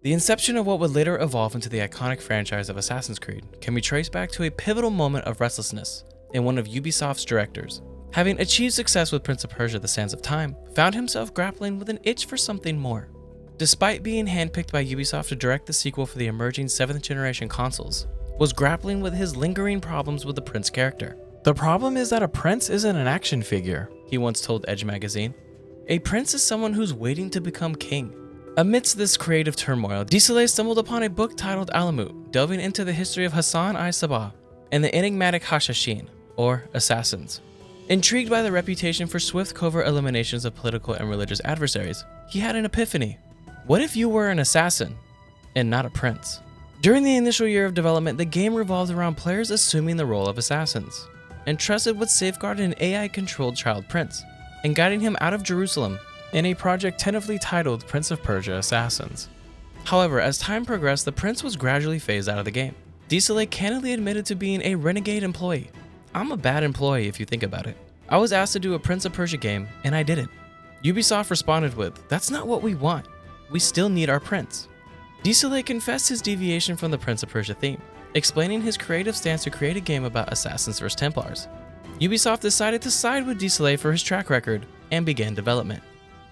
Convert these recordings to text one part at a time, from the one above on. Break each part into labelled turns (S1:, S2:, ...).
S1: The inception of what would later evolve into the iconic franchise of Assassin's Creed can be traced back to a pivotal moment of restlessness in one of Ubisoft's directors. Having achieved success with Prince of Persia: The Sands of Time, found himself grappling with an itch for something more. Despite being handpicked by Ubisoft to direct the sequel for the emerging 7th generation consoles, was grappling with his lingering problems with the Prince character. "The problem is that a prince isn't an action figure," he once told Edge magazine. "A prince is someone who's waiting to become king." Amidst this creative turmoil, Desilets stumbled upon a book titled Alamut, delving into the history of Hassan I-Sabah and the enigmatic Hashashin, or assassins. Intrigued by the reputation for swift covert eliminations of political and religious adversaries, he had an epiphany. What if you were an assassin and not a prince? During the initial year of development, the game revolved around players assuming the role of assassins, entrusted with safeguarding an AI-controlled child prince and guiding him out of Jerusalem in a project tentatively titled Prince of Persia: Assassins. However, as time progressed, the prince was gradually phased out of the game. Desilets candidly admitted to being a renegade employee. "I'm a bad employee if you think about it. I was asked to do a Prince of Persia game, and I didn't." Ubisoft responded with, "That's not what we want. We still need our prince." Desilets confessed his deviation from the Prince of Persia theme, explaining his creative stance to create a game about assassins vs Templars. Ubisoft decided to side with Desilets for his track record and began development.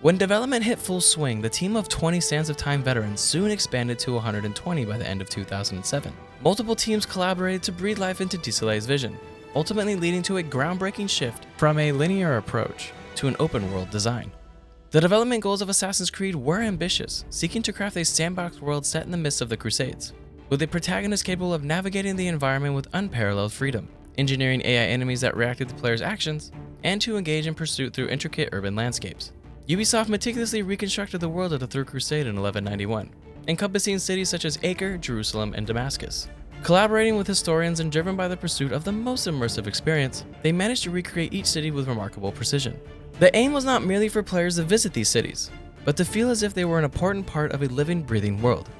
S1: When development hit full swing, the team of 20 Sands of Time veterans soon expanded to 120 by the end of 2007. Multiple teams collaborated to breathe life into Desilets' vision, ultimately leading to a groundbreaking shift from a linear approach to an open-world design. The development goals of Assassin's Creed were ambitious, seeking to craft a sandbox world set in the midst of the Crusades, with a protagonist capable of navigating the environment with unparalleled freedom, engineering AI enemies that reacted to players' actions, and to engage in pursuit through intricate urban landscapes. Ubisoft meticulously reconstructed the world of the Third Crusade in 1191, encompassing cities such as Acre, Jerusalem, and Damascus. Collaborating with historians and driven by the pursuit of the most immersive experience, they managed to recreate each city with remarkable precision. The aim was not merely for players to visit these cities, but to feel as if they were an important part of a living, breathing world.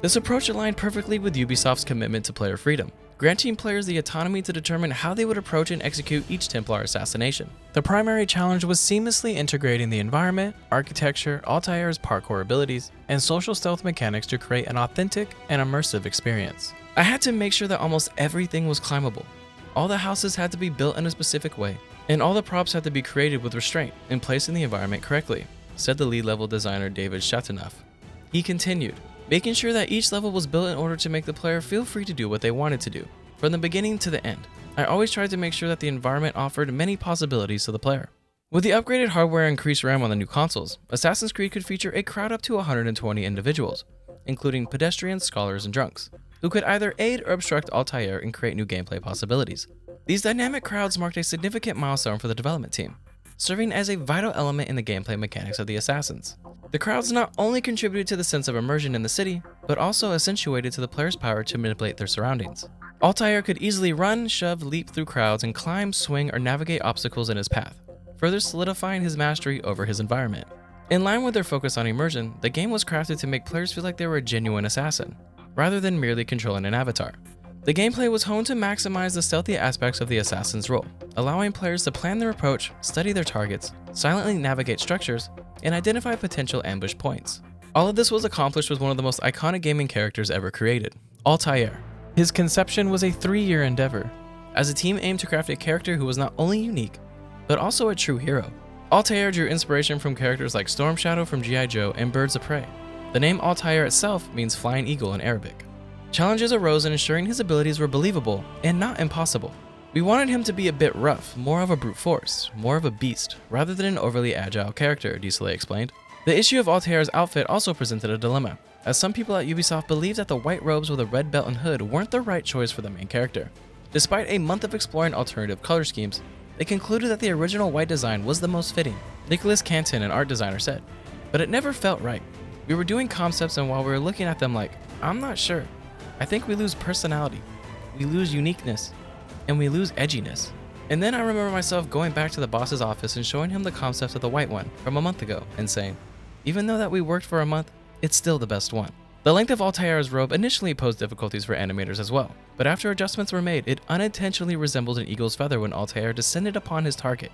S1: This approach aligned perfectly with Ubisoft's commitment to player freedom, granting players the autonomy to determine how they would approach and execute each Templar assassination. The primary challenge was seamlessly integrating the environment, architecture, Altair's parkour abilities, and social stealth mechanics to create an authentic and immersive experience. I had to make sure that almost everything was climbable. All the houses had to be built in a specific way, and all the props had to be created with restraint and placed in the environment correctly, said the lead level designer David Chateauneuf. He continued, making sure that each level was built in order to make the player feel free to do what they wanted to do, from the beginning to the end. I always tried to make sure that the environment offered many possibilities to the player. With the upgraded hardware and increased RAM on the new consoles, Assassin's Creed could feature a crowd up to 120 individuals, including pedestrians, scholars, and drunks, who could either aid or obstruct Altair and create new gameplay possibilities. These dynamic crowds marked a significant milestone for the development team, serving as a vital element in the gameplay mechanics of the Assassins. The crowds not only contributed to the sense of immersion in the city, but also accentuated to the player's power to manipulate their surroundings. Altair could easily run, shove, leap through crowds, and climb, swing, or navigate obstacles in his path, further solidifying his mastery over his environment. In line with their focus on immersion, the game was crafted to make players feel like they were a genuine assassin, rather than merely controlling an avatar. The gameplay was honed to maximize the stealthy aspects of the assassin's role, allowing players to plan their approach, study their targets, silently navigate structures, and identify potential ambush points. All of this was accomplished with one of the most iconic gaming characters ever created, Altair. His conception was a 3-year endeavor, as the team aimed to craft a character who was not only unique, but also a true hero. Altair drew inspiration from characters like Storm Shadow from G.I. Joe and Birds of Prey. The name Altair itself means flying eagle in Arabic. Challenges arose in ensuring his abilities were believable and not impossible. We wanted him to be a bit rough, more of a brute force, more of a beast, rather than an overly agile character, Desilets explained. The issue of Altair's outfit also presented a dilemma, as some people at Ubisoft believed that the white robes with a red belt and hood weren't the right choice for the main character. Despite a month of exploring alternative color schemes, they concluded that the original white design was the most fitting, Nicholas Canton, an art designer, said. But it never felt right. We were doing concepts, and while we were looking at them like, I'm not sure. I think we lose personality, we lose uniqueness, and we lose edginess. And then I remember myself going back to the boss's office and showing him the concept of the white one from a month ago and saying, even though that we worked for a month, it's still the best one. The length of Altair's robe initially posed difficulties for animators as well, but after adjustments were made, it unintentionally resembled an eagle's feather when Altair descended upon his target,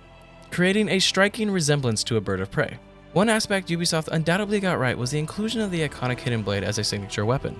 S1: creating a striking resemblance to a bird of prey. One aspect Ubisoft undoubtedly got right was the inclusion of the iconic hidden blade as a signature weapon,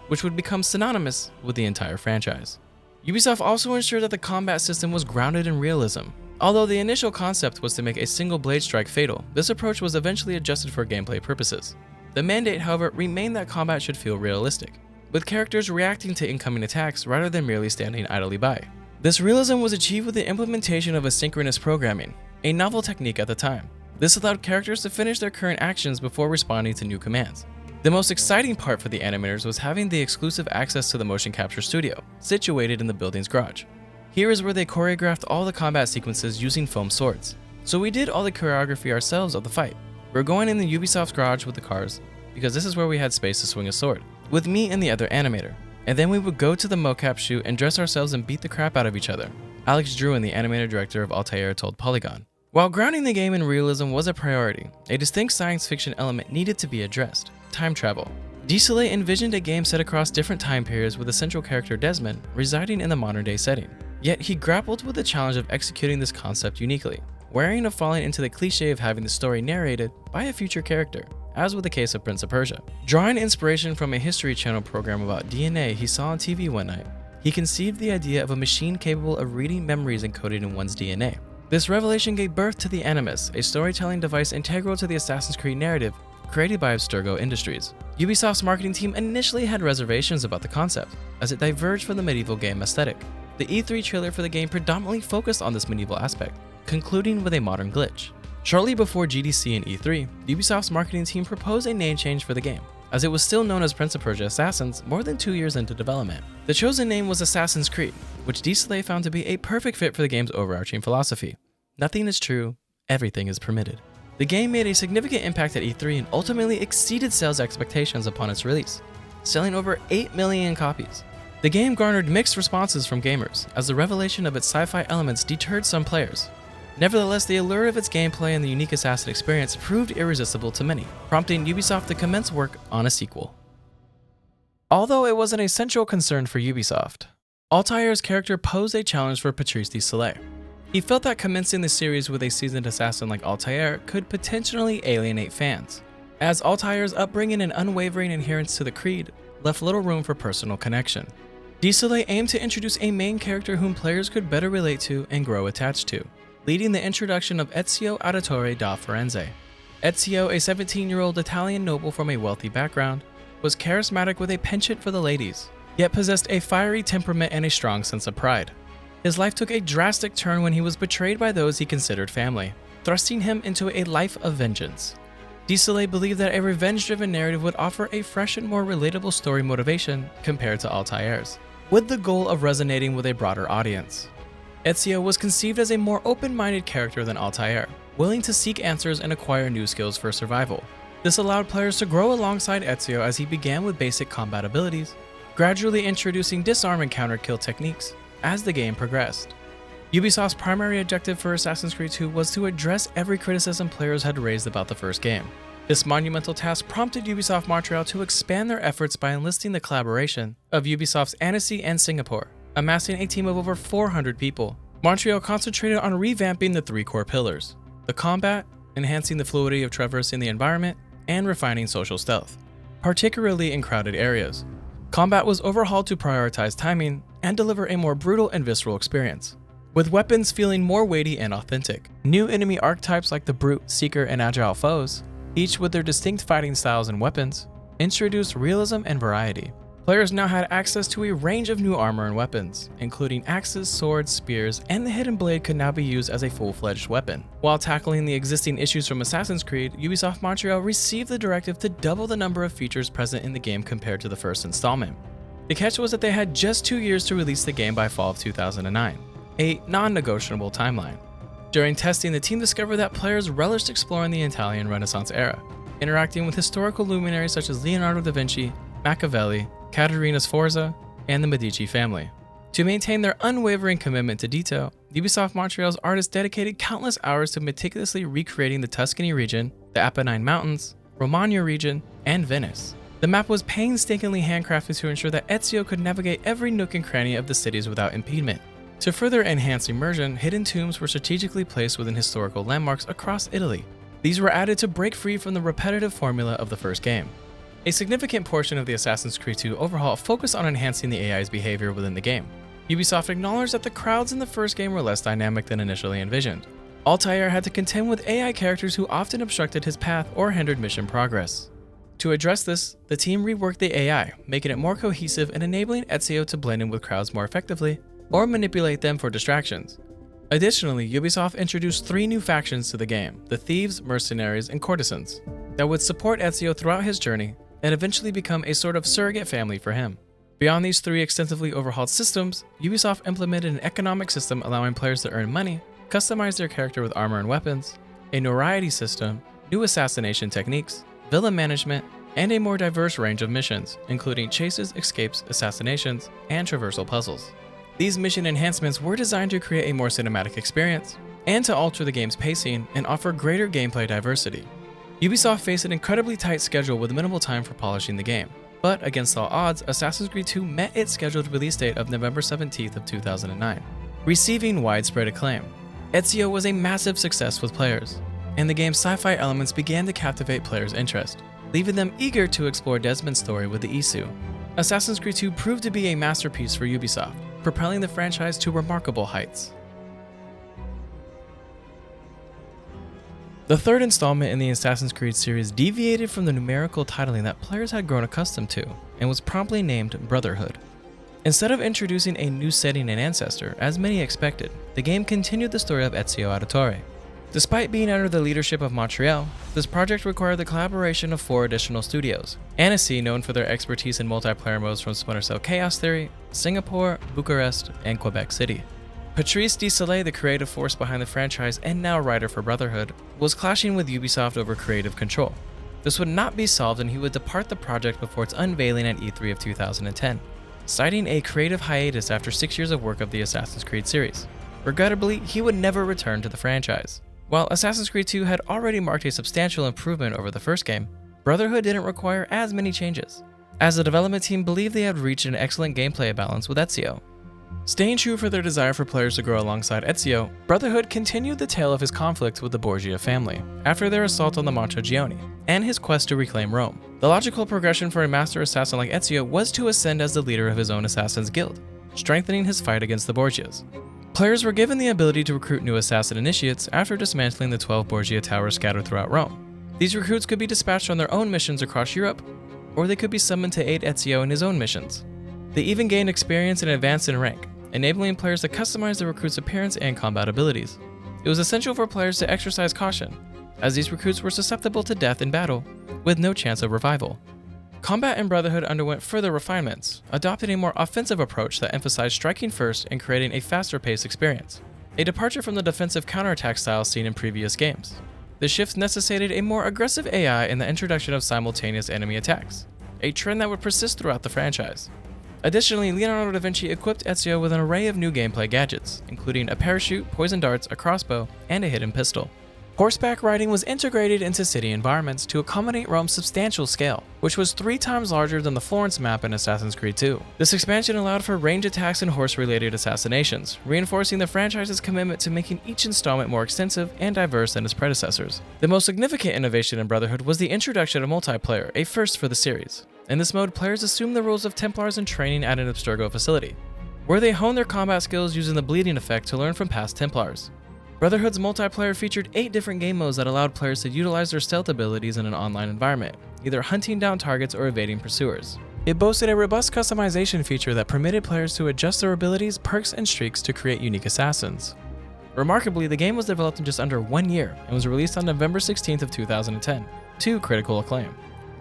S1: which would become synonymous with the entire franchise. Ubisoft also ensured that the combat system was grounded in realism. Although the initial concept was to make a single blade strike fatal, this approach was eventually adjusted for gameplay purposes. The mandate, however, remained that combat should feel realistic, with characters reacting to incoming attacks rather than merely standing idly by. This realism was achieved with the implementation of asynchronous programming, a novel technique at the time. This allowed characters to finish their current actions before responding to new commands. The most exciting part for the animators was having the exclusive access to the motion capture studio, situated in the building's garage. Here is where they choreographed all the combat sequences using foam swords. So we did all the choreography ourselves of the fight. We're going in the Ubisoft's garage with the cars, because this is where we had space to swing a sword, with me and the other animator. And then we would go to the mocap shoot and dress ourselves and beat the crap out of each other, Alex Drewen, the animator director of Altair, told Polygon. While grounding the game in realism was a priority, a distinct science fiction element needed to be addressed: time travel. Desolé envisioned a game set across different time periods with the central character Desmond residing in the modern day setting. Yet he grappled with the challenge of executing this concept uniquely, wary of falling into the cliche of having the story narrated by a future character, as with the case of Prince of Persia. Drawing inspiration from a History Channel program about DNA he saw on TV one night, he conceived the idea of a machine capable of reading memories encoded in one's DNA. This revelation gave birth to the Animus, a storytelling device integral to the Assassin's Creed narrative created by Abstergo Industries. Ubisoft's marketing team initially had reservations about the concept, as it diverged from the medieval game aesthetic. The E3 trailer for the game predominantly focused on this medieval aspect, concluding with a modern glitch. Shortly before GDC and E3, Ubisoft's marketing team proposed a name change for the game, as it was still known as Prince of Persia Assassins more than 2 years into development. The chosen name was Assassin's Creed, which Desolé found to be a perfect fit for the game's overarching philosophy. Nothing is true, everything is permitted. The game made a significant impact at E3 and ultimately exceeded sales expectations upon its release, selling over 8 million copies. The game garnered mixed responses from gamers, as the revelation of its sci-fi elements deterred some players. Nevertheless, the allure of its gameplay and the unique assassin experience proved irresistible to many, prompting Ubisoft to commence work on a sequel. Although it wasn't a central concern for Ubisoft, Altair's character posed a challenge for Patrice Desolé. He felt that commencing the series with a seasoned assassin like Altair could potentially alienate fans, as Altair's upbringing and unwavering adherence to the Creed left little room for personal connection. Desolé aimed to introduce a main character whom players could better relate to and grow attached to, leading the introduction of Ezio Auditore da Firenze. Ezio, a 17-year-old Italian noble from a wealthy background, was charismatic with a penchant for the ladies, yet possessed a fiery temperament and a strong sense of pride. His life took a drastic turn when he was betrayed by those he considered family, thrusting him into a life of vengeance. Desolé believed that a revenge-driven narrative would offer a fresh and more relatable story motivation compared to Altair's, with the goal of resonating with a broader audience. Ezio was conceived as a more open-minded character than Altair, willing to seek answers and acquire new skills for survival. This allowed players to grow alongside Ezio as he began with basic combat abilities, gradually introducing disarm and counter-kill techniques as the game progressed. Ubisoft's primary objective for Assassin's Creed 2 was to address every criticism players had raised about the first game. This monumental task prompted Ubisoft Montreal to expand their efforts by enlisting the collaboration of Ubisoft's Annecy and Singapore, amassing a team of over 400 people. Montreal concentrated on revamping the 3 core pillars: the combat, enhancing the fluidity of traversing the environment, and refining social stealth, particularly in crowded areas. Combat was overhauled to prioritize timing and deliver a more brutal and visceral experience, with weapons feeling more weighty and authentic. New enemy archetypes like the Brute, Seeker, and Agile foes, each with their distinct fighting styles and weapons, introduced realism and variety. Players now had access to a range of new armor and weapons, including axes, swords, spears, and the hidden blade could now be used as a full-fledged weapon. While tackling the existing issues from Assassin's Creed, Ubisoft Montreal received the directive to double the number of features present in the game compared to the first installment. The catch was that they had just 2 years to release the game by fall of 2009, a non-negotiable timeline. During testing, the team discovered that players relished exploring the Italian Renaissance era, interacting with historical luminaries such as Leonardo da Vinci, Machiavelli, Caterina Sforza, and the Medici family. To maintain their unwavering commitment to detail, Ubisoft Montreal's artists dedicated countless hours to meticulously recreating the Tuscany region, the Apennine Mountains, Romagna region, and Venice. The map was painstakingly handcrafted to ensure that Ezio could navigate every nook and cranny of the cities without impediment. To further enhance immersion, hidden tombs were strategically placed within historical landmarks across Italy, These were added to break free from the repetitive formula of the first game. A significant portion of the Assassin's Creed 2 overhaul focused on enhancing the AI's behavior within the game. Ubisoft acknowledged that the crowds in the first game were less dynamic than initially envisioned. Altair had to contend with AI characters who often obstructed his path or hindered mission progress. To address this, the team reworked the AI, making it more cohesive and enabling Ezio to blend in with crowds more effectively or manipulate them for distractions. Additionally, Ubisoft introduced 3 new factions to the game, the Thieves, Mercenaries, and Courtesans, that would support Ezio throughout his journey and eventually become a sort of surrogate family for him. Beyond these 3 extensively overhauled systems, Ubisoft implemented an economic system allowing players to earn money, customize their character with armor and weapons, a notoriety system, new assassination techniques, villain management, and a more diverse range of missions, including chases, escapes, assassinations, and traversal puzzles. These mission enhancements were designed to create a more cinematic experience, and to alter the game's pacing and offer greater gameplay diversity. Ubisoft faced an incredibly tight schedule with minimal time for polishing the game, but against all odds, Assassin's Creed 2 met its scheduled release date of November 17th of 2009, receiving widespread acclaim. Ezio was a massive success with players, and the game's sci-fi elements began to captivate players' interest, leaving them eager to explore Desmond's story with the Isu. Assassin's Creed 2 proved to be a masterpiece for Ubisoft, propelling the franchise to remarkable heights. The third installment in the Assassin's Creed series deviated from the numerical titling that players had grown accustomed to, and was promptly named Brotherhood. Instead of introducing a new setting and ancestor, as many expected, the game continued the story of Ezio Auditore. Despite being under the leadership of Montreal, this project required the collaboration of 4 additional studios. Annecy, known for their expertise in multiplayer modes from Splinter Cell Chaos Theory, Singapore, Bucharest, and Quebec City. Patrice Desailly, the creative force behind the franchise and now writer for Brotherhood, was clashing with Ubisoft over creative control. This would not be solved and he would depart the project before its unveiling at E3 of 2010, citing a creative hiatus after 6 years of work of the Assassin's Creed series. Regrettably, he would never return to the franchise. While Assassin's Creed 2 had already marked a substantial improvement over the first game, Brotherhood didn't require as many changes, as the development team believed they had reached an excellent gameplay balance with Ezio. Staying true for their desire for players to grow alongside Ezio, Brotherhood continued the tale of his conflict with the Borgia family after their assault on the Montagioni, and his quest to reclaim Rome. The logical progression for a master assassin like Ezio was to ascend as the leader of his own assassin's guild, strengthening his fight against the Borgias. Players were given the ability to recruit new assassin initiates after dismantling the 12 Borgia towers scattered throughout Rome. These recruits could be dispatched on their own missions across Europe, or they could be summoned to aid Ezio in his own missions. They even gained experience and advanced in rank, enabling players to customize the recruits' appearance and combat abilities. It was essential for players to exercise caution, as these recruits were susceptible to death in battle, with no chance of revival. Combat in Brotherhood underwent further refinements, adopting a more offensive approach that emphasized striking first and creating a faster-paced experience, a departure from the defensive counterattack style seen in previous games. The shift necessitated a more aggressive AI and the introduction of simultaneous enemy attacks, a trend that would persist throughout the franchise. Additionally, Leonardo da Vinci equipped Ezio with an array of new gameplay gadgets, including a parachute, poison darts, a crossbow, and a hidden pistol. Horseback riding was integrated into city environments to accommodate Rome's substantial scale, which was 3 times larger than the Florence map in Assassin's Creed 2. This expansion allowed for range attacks and horse-related assassinations, reinforcing the franchise's commitment to making each installment more extensive and diverse than its predecessors. The most significant innovation in Brotherhood was the introduction of multiplayer, a first for the series. In this mode, players assume the roles of Templars in training at an Abstergo facility, where they hone their combat skills using the bleeding effect to learn from past Templars. Brotherhood's multiplayer featured 8 different game modes that allowed players to utilize their stealth abilities in an online environment, either hunting down targets or evading pursuers. It boasted a robust customization feature that permitted players to adjust their abilities, perks, and streaks to create unique assassins. Remarkably, the game was developed in just under 1 year and was released on November 16th of 2010, to critical acclaim.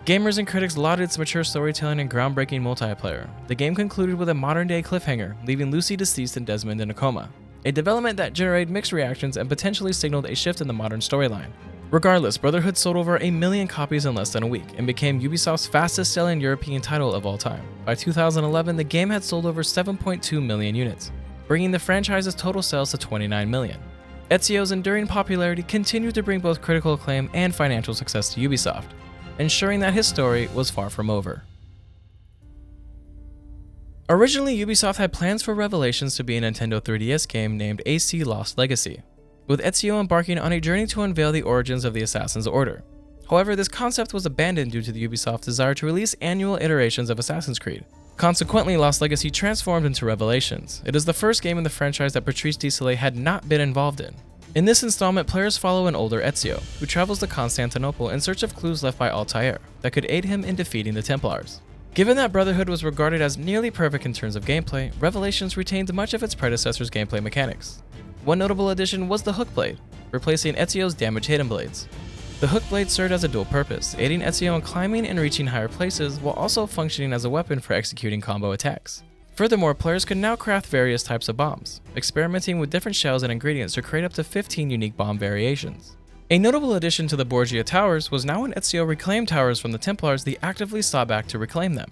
S1: Gamers and critics lauded its mature storytelling and groundbreaking multiplayer. The game concluded with a modern-day cliffhanger, leaving Lucy deceased and Desmond in a coma, a development that generated mixed reactions and potentially signaled a shift in the modern storyline. Regardless, Brotherhood sold over 1 million copies in less than a week and became Ubisoft's fastest-selling European title of all time. By 2011, the game had sold over 7.2 million units, bringing the franchise's total sales to 29 million. Ezio's enduring popularity continued to bring both critical acclaim and financial success to Ubisoft, ensuring that his story was far from over. Originally, Ubisoft had plans for Revelations to be a Nintendo 3DS game named AC Lost Legacy, with Ezio embarking on a journey to unveil the origins of the Assassin's Order. However, this concept was abandoned due to the Ubisoft's desire to release annual iterations of Assassin's Creed. Consequently, Lost Legacy transformed into Revelations. It is the first game in the franchise that Patrice Désilets had not been involved in. In this installment, players follow an older Ezio, who travels to Constantinople in search of clues left by Altair that could aid him in defeating the Templars. Given that Brotherhood was regarded as nearly perfect in terms of gameplay, Revelations retained much of its predecessor's gameplay mechanics. One notable addition was the hook blade, replacing Ezio's damaged hidden blades. The hook blade served as a dual purpose, aiding Ezio in climbing and reaching higher places while also functioning as a weapon for executing combo attacks. Furthermore, players could now craft various types of bombs, experimenting with different shells and ingredients to create up to 15 unique bomb variations. A notable addition to the Borgia Towers was now when Ezio reclaimed towers from the Templars, they actively sought back to reclaim them.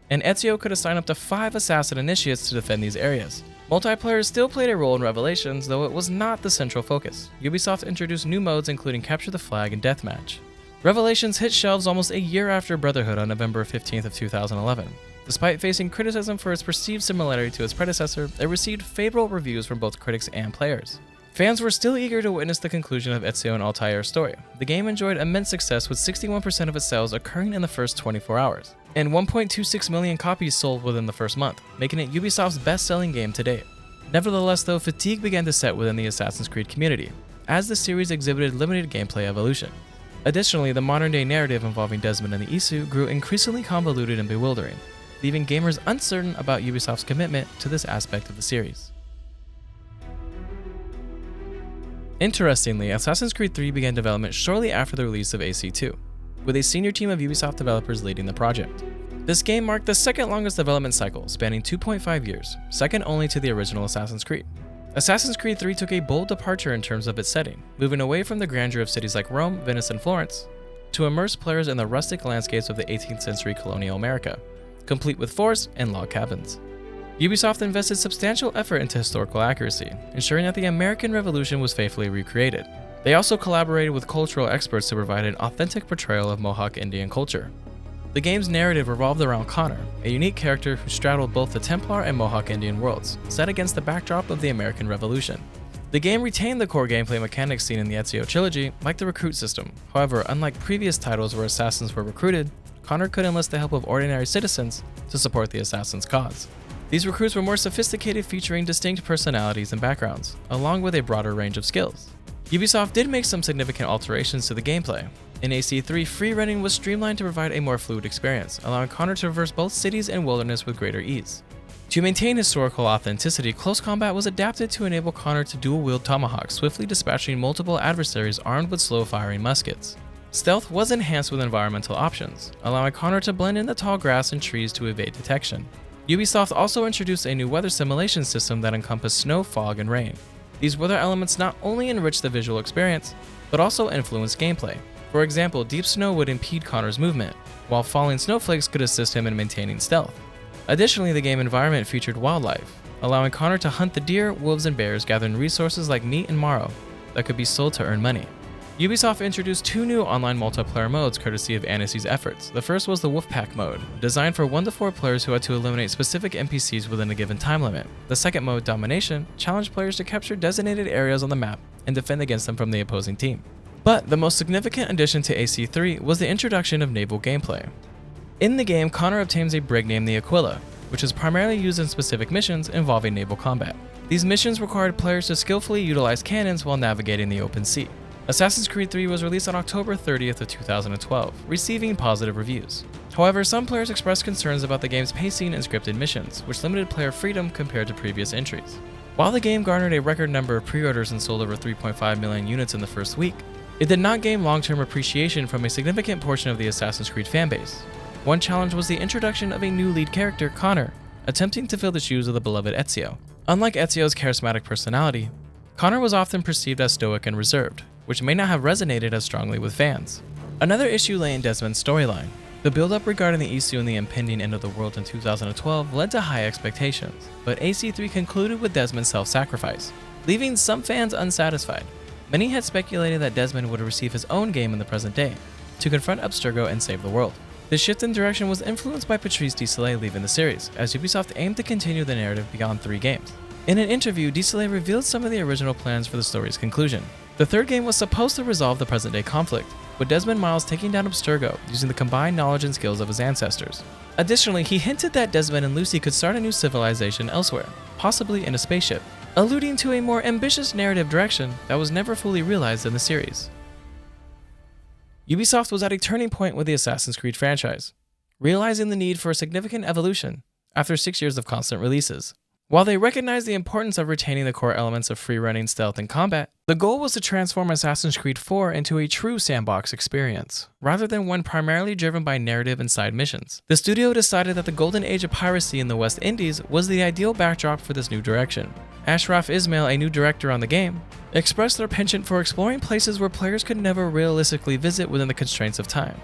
S1: And Ezio could assign up to 5 assassin initiates to defend these areas. Multiplayer still played a role in Revelations, though it was not the central focus. Ubisoft introduced new modes including Capture the Flag and Deathmatch. Revelations hit shelves almost a year after Brotherhood on November 15th of 2011. Despite facing criticism for its perceived similarity to its predecessor, it received favorable reviews from both critics and players. Fans were still eager to witness the conclusion of Ezio and Altair's story. The game enjoyed immense success, with 61% of its sales occurring in the first 24 hours, and 1.26 million copies sold within the first month, making it Ubisoft's best-selling game to date. Nevertheless, though, fatigue began to set within the Assassin's Creed community, as the series exhibited limited gameplay evolution. Additionally, the modern-day narrative involving Desmond and the Isu grew increasingly convoluted and bewildering, leaving gamers uncertain about Ubisoft's commitment to this aspect of the series. Interestingly, Assassin's Creed 3 began development shortly after the release of AC2, with a senior team of Ubisoft developers leading the project. This game marked the second longest development cycle, spanning 2.5 years, second only to the original Assassin's Creed. Assassin's Creed 3 took a bold departure in terms of its setting, moving away from the grandeur of cities like Rome, Venice, and Florence, to immerse players in the rustic landscapes of the 18th century colonial America, complete with forests and log cabins. Ubisoft invested substantial effort into historical accuracy, ensuring that the American Revolution was faithfully recreated. They also collaborated with cultural experts to provide an authentic portrayal of Mohawk Indian culture. The game's narrative revolved around Connor, a unique character who straddled both the Templar and Mohawk Indian worlds, set against the backdrop of the American Revolution. The game retained the core gameplay mechanics seen in the Ezio trilogy, like the recruit system. However, unlike previous titles where assassins were recruited, Connor could enlist the help of ordinary citizens to support the assassin's cause. These recruits were more sophisticated, featuring distinct personalities and backgrounds, along with a broader range of skills. Ubisoft did make some significant alterations to the gameplay. In AC3, free running was streamlined to provide a more fluid experience, allowing Connor to traverse both cities and wilderness with greater ease. To maintain historical authenticity, close combat was adapted to enable Connor to dual-wield tomahawks, swiftly dispatching multiple adversaries armed with slow-firing muskets. Stealth was enhanced with environmental options, allowing Connor to blend in the tall grass and trees to evade detection. Ubisoft also introduced a new weather simulation system that encompassed snow, fog, and rain. These weather elements not only enriched the visual experience, but also influenced gameplay. For example, deep snow would impede Connor's movement, while falling snowflakes could assist him in maintaining stealth. Additionally, the game environment featured wildlife, allowing Connor to hunt the deer, wolves, and bears, gathering resources like meat and marrow that could be sold to earn money. Ubisoft introduced 2 new online multiplayer modes courtesy of Annecy's efforts. The first was the Wolfpack mode, designed for 1 to 4 players who had to eliminate specific NPCs within a given time limit. The second mode, Domination, challenged players to capture designated areas on the map and defend against them from the opposing team. But the most significant addition to AC3 was the introduction of naval gameplay. In the game, Connor obtains a brig named the Aquila, which is primarily used in specific missions involving naval combat. These missions required players to skillfully utilize cannons while navigating the open sea. Assassin's Creed 3 was released on October 30th of 2012, receiving positive reviews. However, some players expressed concerns about the game's pacing and scripted missions, which limited player freedom compared to previous entries. While the game garnered a record number of pre-orders and sold over 3.5 million units in the first week, it did not gain long-term appreciation from a significant portion of the Assassin's Creed fanbase. One challenge was the introduction of a new lead character, Connor, attempting to fill the shoes of the beloved Ezio. Unlike Ezio's charismatic personality, Connor was often perceived as stoic and reserved, which may not have resonated as strongly with fans. Another issue lay in Desmond's storyline. The build-up regarding the Isu and the impending end of the world in 2012 led to high expectations, but AC3 concluded with Desmond's self-sacrifice, leaving some fans unsatisfied. Many had speculated that Desmond would receive his own game in the present day, to confront Abstergo and save the world. This shift in direction was influenced by Patrice Désilets leaving the series, as Ubisoft aimed to continue the narrative beyond 3 games. In an interview, DCLA revealed some of the original plans for the story's conclusion. The third game was supposed to resolve the present-day conflict, with Desmond Miles taking down Abstergo using the combined knowledge and skills of his ancestors. Additionally, he hinted that Desmond and Lucy could start a new civilization elsewhere, possibly in a spaceship, alluding to a more ambitious narrative direction that was never fully realized in the series. Ubisoft was at a turning point with the Assassin's Creed franchise, realizing the need for a significant evolution after 6 years of constant releases. While they recognized the importance of retaining the core elements of free-running stealth and combat, the goal was to transform Assassin's Creed 4 into a true sandbox experience, rather than one primarily driven by narrative and side missions. The studio decided that the golden age of piracy in the West Indies was the ideal backdrop for this new direction. Ashraf Ismail, a new director on the game, expressed their penchant for exploring places where players could never realistically visit within the constraints of time.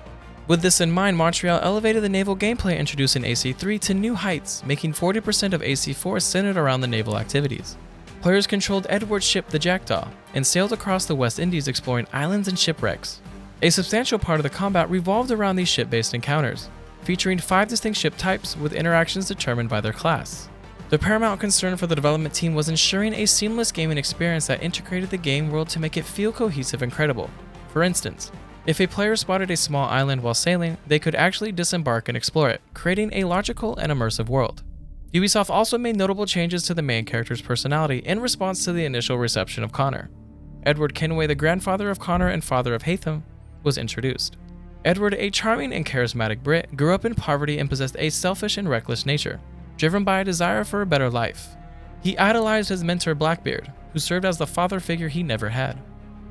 S1: With this in mind, Montreal elevated the naval gameplay introduced in AC3 to new heights, making 40% of AC4 centered around the naval activities. Players controlled Edward's ship, the Jackdaw, and sailed across the West Indies exploring islands and shipwrecks. A substantial part of the combat revolved around these ship-based encounters, featuring 5 distinct ship types with interactions determined by their class. The paramount concern for the development team was ensuring a seamless gaming experience that integrated the game world to make it feel cohesive and credible. For instance, if a player spotted a small island while sailing, they could actually disembark and explore it, creating a logical and immersive world. Ubisoft also made notable changes to the main character's personality in response to the initial reception of Connor. Edward Kenway, the grandfather of Connor and father of Haytham, was introduced. Edward, a charming and charismatic Brit, grew up in poverty and possessed a selfish and reckless nature, driven by a desire for a better life. He idolized his mentor Blackbeard, who served as the father figure he never had.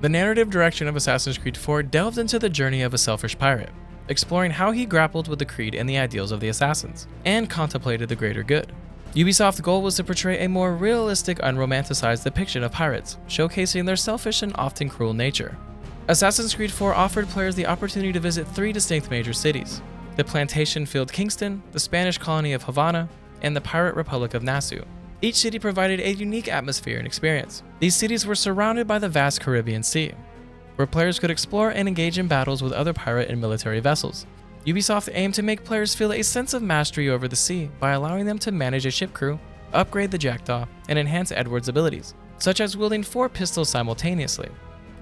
S1: The narrative direction of Assassin's Creed 4 delved into the journey of a selfish pirate, exploring how he grappled with the creed and the ideals of the assassins, and contemplated the greater good. Ubisoft's goal was to portray a more realistic, unromanticized depiction of pirates, showcasing their selfish and often cruel nature. Assassin's Creed 4 offered players the opportunity to visit 3 distinct major cities: the plantation-filled Kingston, the Spanish colony of Havana, and the pirate republic of Nassau. Each city provided a unique atmosphere and experience. These cities were surrounded by the vast Caribbean Sea, where players could explore and engage in battles with other pirate and military vessels. Ubisoft aimed to make players feel a sense of mastery over the sea by allowing them to manage a ship crew, upgrade the Jackdaw, and enhance Edward's abilities, such as wielding 4 pistols simultaneously.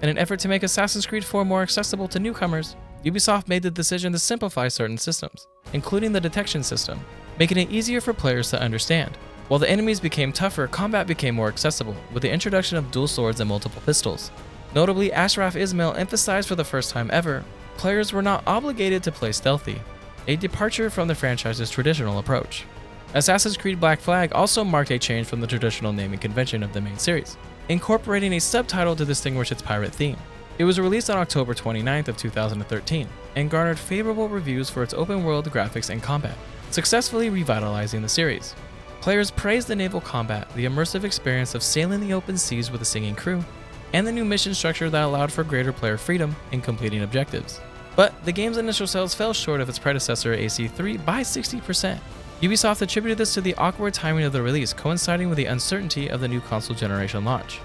S1: In an effort to make Assassin's Creed 4 more accessible to newcomers, Ubisoft made the decision to simplify certain systems, including the detection system, making it easier for players to understand. While the enemies became tougher, combat became more accessible, with the introduction of dual swords and multiple pistols. Notably, Ashraf Ismail emphasized for the first time ever, players were not obligated to play stealthy, a departure from the franchise's traditional approach. Assassin's Creed Black Flag also marked a change from the traditional naming convention of the main series, incorporating a subtitle to distinguish its pirate theme. It was released on October 29th of 2013, and garnered favorable reviews for its open-world graphics and combat, successfully revitalizing the series. Players praised the naval combat, the immersive experience of sailing the open seas with a singing crew, and the new mission structure that allowed for greater player freedom in completing objectives. But the game's initial sales fell short of its predecessor AC3 by 60%. Ubisoft attributed this to the awkward timing of the release, coinciding with the uncertainty of the new console generation launch.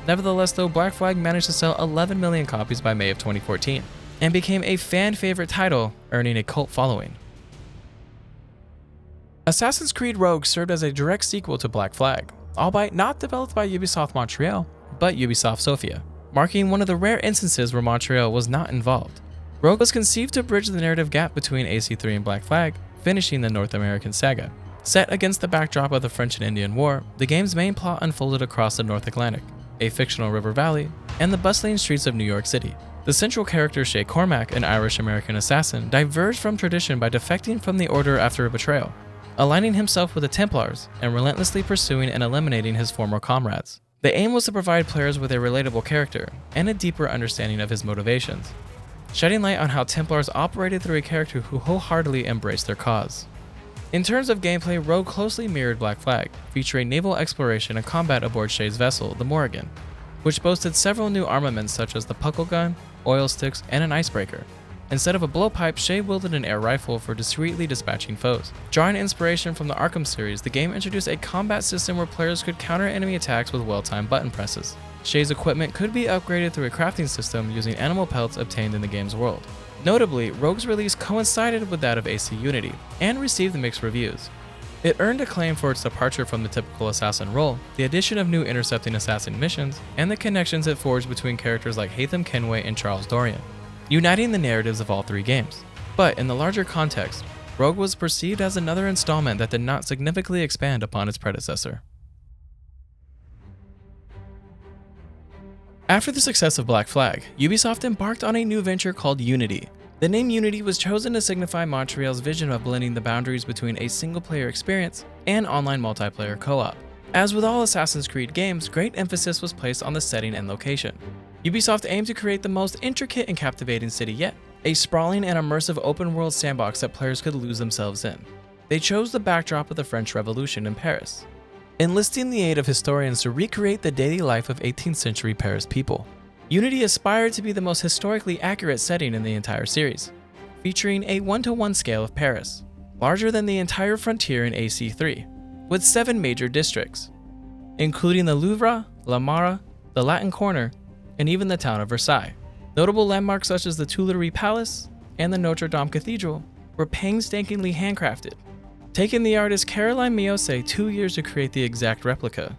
S1: Nevertheless, though, Black Flag managed to sell 11 million copies by May of 2014, and became a fan-favorite title, earning a cult following. Assassin's Creed Rogue served as a direct sequel to Black Flag, albeit not developed by Ubisoft Montreal, but Ubisoft Sofia, marking one of the rare instances where Montreal was not involved. Rogue was conceived to bridge the narrative gap between AC3 and Black Flag, finishing the North American saga. Set against the backdrop of the French and Indian War, the game's main plot unfolded across the North Atlantic, a fictional river valley, and the bustling streets of New York City. The central character Shay Cormac, an Irish-American assassin, diverged from tradition by defecting from the Order after a betrayal, aligning himself with the Templars and relentlessly pursuing and eliminating his former comrades. The aim was to provide players with a relatable character and a deeper understanding of his motivations, shedding light on how Templars operated through a character who wholeheartedly embraced their cause. In terms of gameplay, Rogue closely mirrored Black Flag, featuring naval exploration and combat aboard Shay's vessel, the Morrigan, which boasted several new armaments such as the puckle gun, oil sticks, and an icebreaker. Instead of a blowpipe, Shay wielded an air rifle for discreetly dispatching foes. Drawing inspiration from the Arkham series, the game introduced a combat system where players could counter enemy attacks with well-timed button presses. Shay's equipment could be upgraded through a crafting system using animal pelts obtained in the game's world. Notably, Rogue's release coincided with that of AC Unity, and received mixed reviews. It earned acclaim for its departure from the typical assassin role, the addition of new intercepting assassin missions, and the connections it forged between characters like Haytham Kenway and Charles Dorian, uniting the narratives of all 3 games. But in the larger context, Rogue was perceived as another installment that did not significantly expand upon its predecessor. After the success of Black Flag, Ubisoft embarked on a new venture called Unity. The name Unity was chosen to signify Montreal's vision of blending the boundaries between a single-player experience and online multiplayer co-op. As with all Assassin's Creed games, great emphasis was placed on the setting and location. Ubisoft aimed to create the most intricate and captivating city yet, a sprawling and immersive open-world sandbox that players could lose themselves in. They chose the backdrop of the French Revolution in Paris, enlisting the aid of historians to recreate the daily life of 18th century Paris people. Unity aspired to be the most historically accurate setting in the entire series, featuring a 1:1 scale of Paris, larger than the entire frontier in AC3, with 7 major districts, including the Louvre, La Mara, the Latin Quarter, and even the town of Versailles. Notable landmarks such as the Tuileries Palace and the Notre Dame Cathedral were painstakingly handcrafted, taking the artist Caroline Miose 2 years to create the exact replica.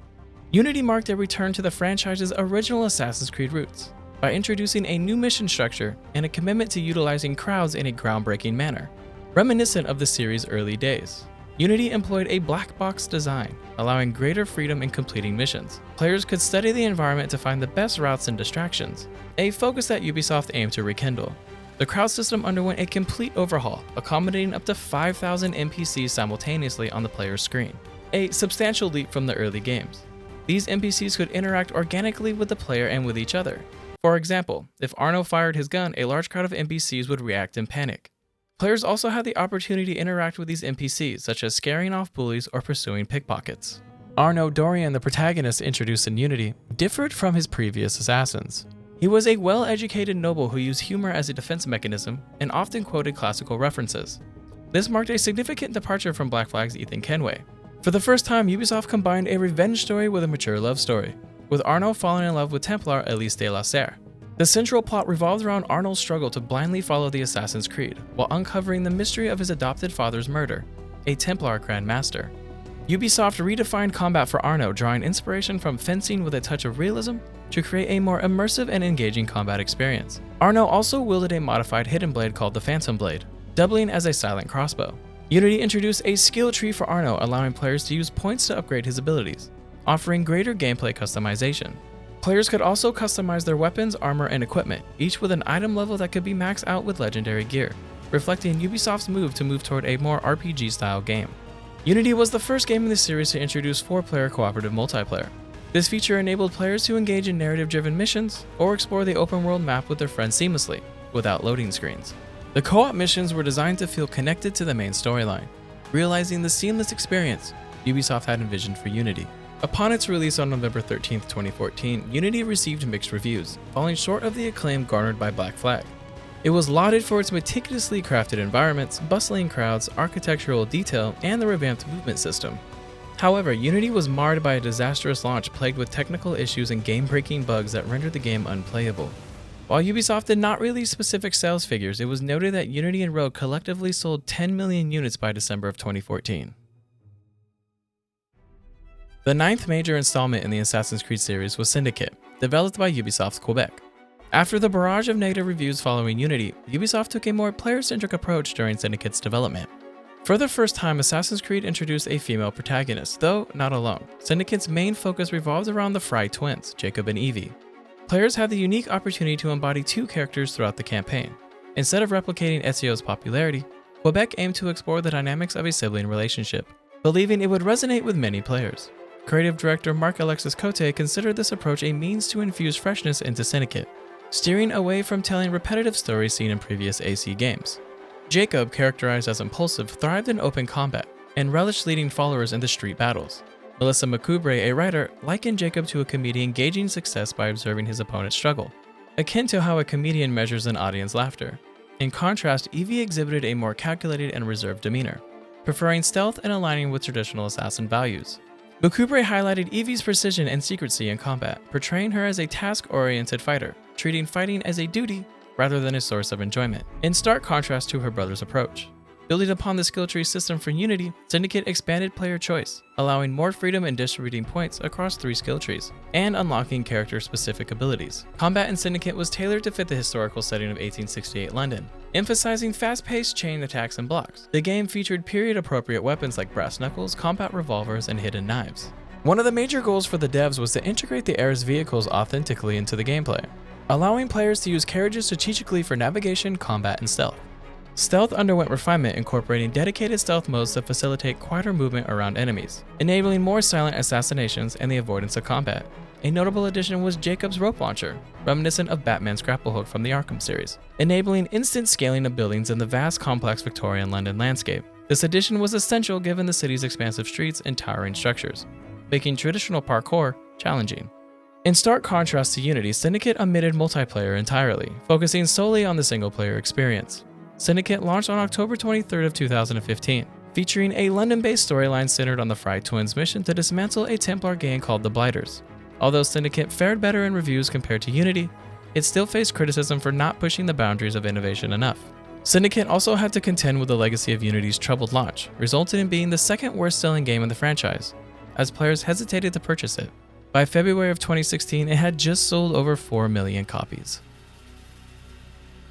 S1: Unity marked a return to the franchise's original Assassin's Creed roots by introducing a new mission structure and a commitment to utilizing crowds in a groundbreaking manner, reminiscent of the series' early days. Unity employed a black box design, allowing greater freedom in completing missions. Players could study the environment to find the best routes and distractions, a focus that Ubisoft aimed to rekindle. The crowd system underwent a complete overhaul, accommodating up to 5,000 NPCs simultaneously on the player's screen, a substantial leap from the early games. These NPCs could interact organically with the player and with each other. For example, if Arno fired his gun, a large crowd of NPCs would react in panic. Players also had the opportunity to interact with these NPCs, such as scaring off bullies or pursuing pickpockets. Arno Dorian, the protagonist introduced in Unity, differed from his previous assassins. He was a well-educated noble who used humor as a defense mechanism and often quoted classical references. This marked a significant departure from Black Flag's Ethan Kenway. For the first time, Ubisoft combined a revenge story with a mature love story, with Arno falling in love with Templar Elise de la Serre. The central plot revolved around Arno's struggle to blindly follow the Assassin's Creed while uncovering the mystery of his adopted father's murder, a Templar Grand Master. Ubisoft redefined combat for Arno, drawing inspiration from fencing with a touch of realism to create a more immersive and engaging combat experience. Arno also wielded a modified hidden blade called the Phantom Blade, doubling as a silent crossbow. Unity introduced a skill tree for Arno, allowing players to use points to upgrade his abilities, offering greater gameplay customization. Players could also customize their weapons, armor, and equipment, each with an item level that could be maxed out with legendary gear, reflecting Ubisoft's move toward a more RPG-style game. Unity was the first game in the series to introduce 4-player cooperative multiplayer. This feature enabled players to engage in narrative-driven missions or explore the open-world map with their friends seamlessly, without loading screens. The co-op missions were designed to feel connected to the main storyline, realizing the seamless experience Ubisoft had envisioned for Unity. Upon its release on November 13, 2014, Unity received mixed reviews, falling short of the acclaim garnered by Black Flag. It was lauded for its meticulously crafted environments, bustling crowds, architectural detail, and the revamped movement system. However, Unity was marred by a disastrous launch plagued with technical issues and game-breaking bugs that rendered the game unplayable. While Ubisoft did not release specific sales figures, it was noted that Unity and Rogue collectively sold 10 million units by December of 2014. The 9th major installment in the Assassin's Creed series was Syndicate, developed by Ubisoft Quebec. After the barrage of negative reviews following Unity, Ubisoft took a more player-centric approach during Syndicate's development. For the first time, Assassin's Creed introduced a female protagonist, though not alone. Syndicate's main focus revolves around the Fry twins, Jacob and Evie. Players had the unique opportunity to embody 2 characters throughout the campaign. Instead of replicating Ezio's popularity, Quebec aimed to explore the dynamics of a sibling relationship, believing it would resonate with many players. Creative director Marc-Alexis Cote considered this approach a means to infuse freshness into Syndicate, steering away from telling repetitive stories seen in previous AC games. Jacob, characterized as impulsive, thrived in open combat and relished leading followers into street battles. Melissa McCoubre, a writer, likened Jacob to a comedian gauging success by observing his opponent's struggle, akin to how a comedian measures an audience's laughter. In contrast, Evie exhibited a more calculated and reserved demeanor, preferring stealth and aligning with traditional assassin values. McCoubre highlighted Evie's precision and secrecy in combat, portraying her as a task-oriented fighter, treating fighting as a duty rather than a source of enjoyment, in stark contrast to her brother's approach. Building upon the skill tree system for Unity, Syndicate expanded player choice, allowing more freedom in distributing points across 3 skill trees, and unlocking character-specific abilities. Combat in Syndicate was tailored to fit the historical setting of 1868 London, emphasizing fast-paced chain attacks and blocks. The game featured period-appropriate weapons like brass knuckles, combat revolvers, and hidden knives. One of the major goals for the devs was to integrate the era's vehicles authentically into the gameplay, allowing players to use carriages strategically for navigation, combat, and stealth. Stealth underwent refinement, incorporating dedicated stealth modes to facilitate quieter movement around enemies, enabling more silent assassinations and the avoidance of combat. A notable addition was Jacob's rope launcher, reminiscent of Batman's grapple hook from the Arkham series, enabling instant scaling of buildings in the vast, complex Victorian London landscape. This addition was essential given the city's expansive streets and towering structures, making traditional parkour challenging. In stark contrast to Unity, Syndicate omitted multiplayer entirely, focusing solely on the single-player experience. Syndicate launched on October 23rd of 2015, featuring a London-based storyline centered on the Fry twins' mission to dismantle a Templar gang called the Blighters. Although Syndicate fared better in reviews compared to Unity, it still faced criticism for not pushing the boundaries of innovation enough. Syndicate also had to contend with the legacy of Unity's troubled launch, resulting in being the second worst-selling game in the franchise, as players hesitated to purchase it. By February of 2016, it had just sold over 4 million copies.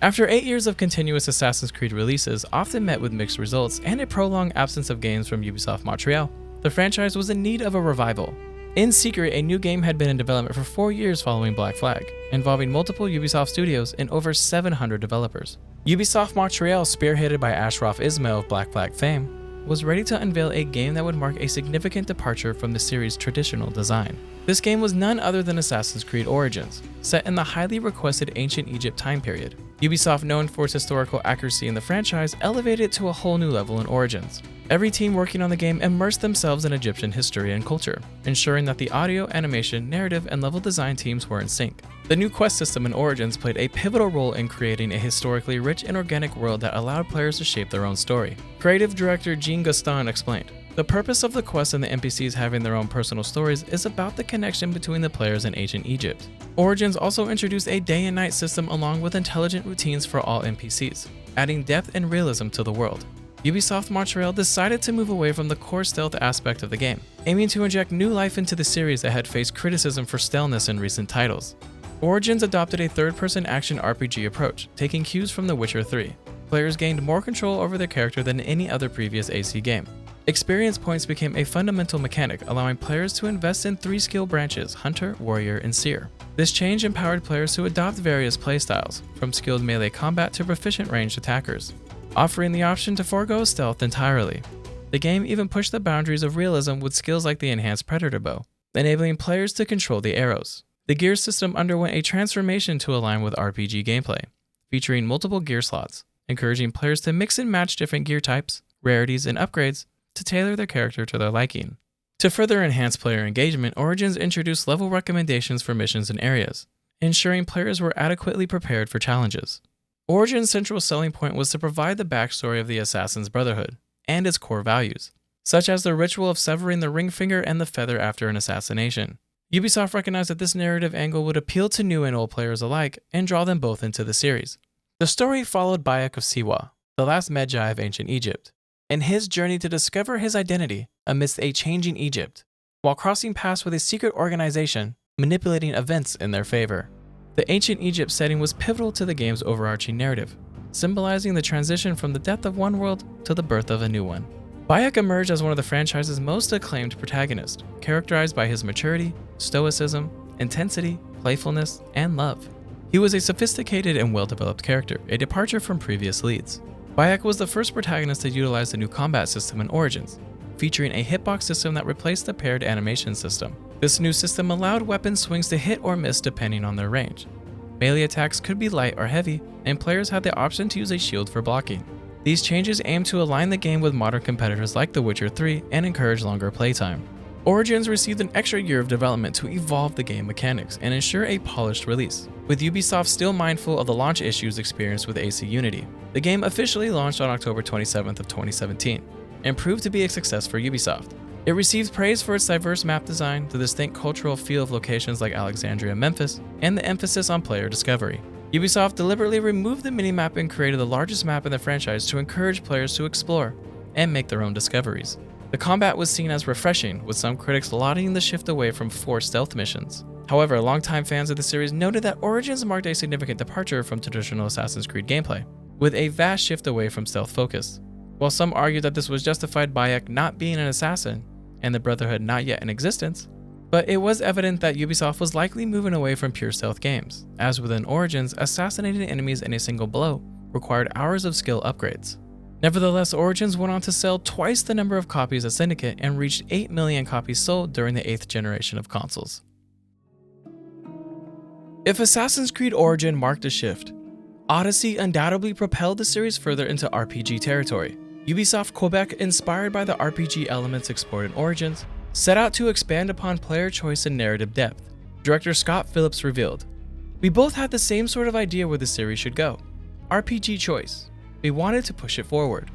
S1: After 8 years of continuous Assassin's Creed releases, often met with mixed results and a prolonged absence of games from Ubisoft Montreal, the franchise was in need of a revival. In secret, a new game had been in development for 4 years following Black Flag, involving multiple Ubisoft studios and over 700 developers. Ubisoft Montreal, spearheaded by Ashraf Ismail of Black Flag fame, was ready to unveil a game that would mark a significant departure from the series' traditional design. This game was none other than Assassin's Creed Origins, set in the highly requested ancient Egypt time period. Ubisoft, known for its historical accuracy in the franchise, elevated it to a whole new level in Origins. Every team working on the game immersed themselves in Egyptian history and culture, ensuring that the audio, animation, narrative, and level design teams were in sync. The new quest system in Origins played a pivotal role in creating a historically rich and organic world that allowed players to shape their own story. Creative director Jean Gaston explained, "The purpose of the quests and the NPCs having their own personal stories is about the connection between the players and ancient Egypt." Origins also introduced a day and night system along with intelligent routines for all NPCs, adding depth and realism to the world. Ubisoft Montreal decided to move away from the core stealth aspect of the game, aiming to inject new life into the series that had faced criticism for staleness in recent titles. Origins adopted a third-person action RPG approach, taking cues from The Witcher 3. Players gained more control over their character than any other previous AC game. Experience points became a fundamental mechanic, allowing players to invest in 3 skill branches: Hunter, Warrior, and Seer. This change empowered players to adopt various playstyles, from skilled melee combat to proficient ranged attackers, offering the option to forego stealth entirely. The game even pushed the boundaries of realism with skills like the enhanced Predator bow, enabling players to control the arrows. The gear system underwent a transformation to align with RPG gameplay, featuring multiple gear slots, encouraging players to mix and match different gear types, rarities, and upgrades to tailor their character to their liking. To further enhance player engagement, Origins introduced level recommendations for missions and areas, ensuring players were adequately prepared for challenges. Origins' central selling point was to provide the backstory of the Assassin's Brotherhood and its core values, such as the ritual of severing the ring finger and the feather after an assassination. Ubisoft recognized that this narrative angle would appeal to new and old players alike and draw them both into the series. The story followed Bayek of Siwa, the last Magi of ancient Egypt, and his journey to discover his identity amidst a changing Egypt, while crossing paths with a secret organization manipulating events in their favor. The ancient Egypt setting was pivotal to the game's overarching narrative, symbolizing the transition from the death of one world to the birth of a new one. Bayek emerged as one of the franchise's most acclaimed protagonists, characterized by his maturity, stoicism, intensity, playfulness, and love. He was a sophisticated and well-developed character, a departure from previous leads. Bayek was the first protagonist to utilize the new combat system in Origins, featuring a hitbox system that replaced the paired animation system. This new system allowed weapon swings to hit or miss depending on their range. Melee attacks could be light or heavy, and players had the option to use a shield for blocking. These changes aimed to align the game with modern competitors like The Witcher 3 and encourage longer playtime. Origins received an extra year of development to evolve the game mechanics and ensure a polished release. With Ubisoft still mindful of the launch issues experienced with AC Unity, the game officially launched on October 27th of 2017 and proved to be a success for Ubisoft. It received praise for its diverse map design, the distinct cultural feel of locations like Alexandria and Memphis, and the emphasis on player discovery. Ubisoft deliberately removed the minimap and created the largest map in the franchise to encourage players to explore and make their own discoveries. The combat was seen as refreshing, with some critics lauding the shift away from forced stealth missions. However, longtime fans of the series noted that Origins marked a significant departure from traditional Assassin's Creed gameplay, with a vast shift away from stealth focus. While some argued that this was justified by Bayek not being an assassin and the Brotherhood not yet in existence, but it was evident that Ubisoft was likely moving away from pure stealth games, as within Origins, assassinating enemies in a single blow required hours of skill upgrades. Nevertheless, Origins went on to sell twice the number of copies as Syndicate and reached 8 million copies sold during the 8th generation of consoles. If Assassin's Creed Origin marked a shift, Odyssey undoubtedly propelled the series further into RPG territory. Ubisoft Quebec, inspired by the RPG elements explored in Origins, set out to expand upon player choice and narrative depth. Director Scott Phillips revealed, "We both had the same sort of idea where the series should go. RPG choice. We wanted to push it forward.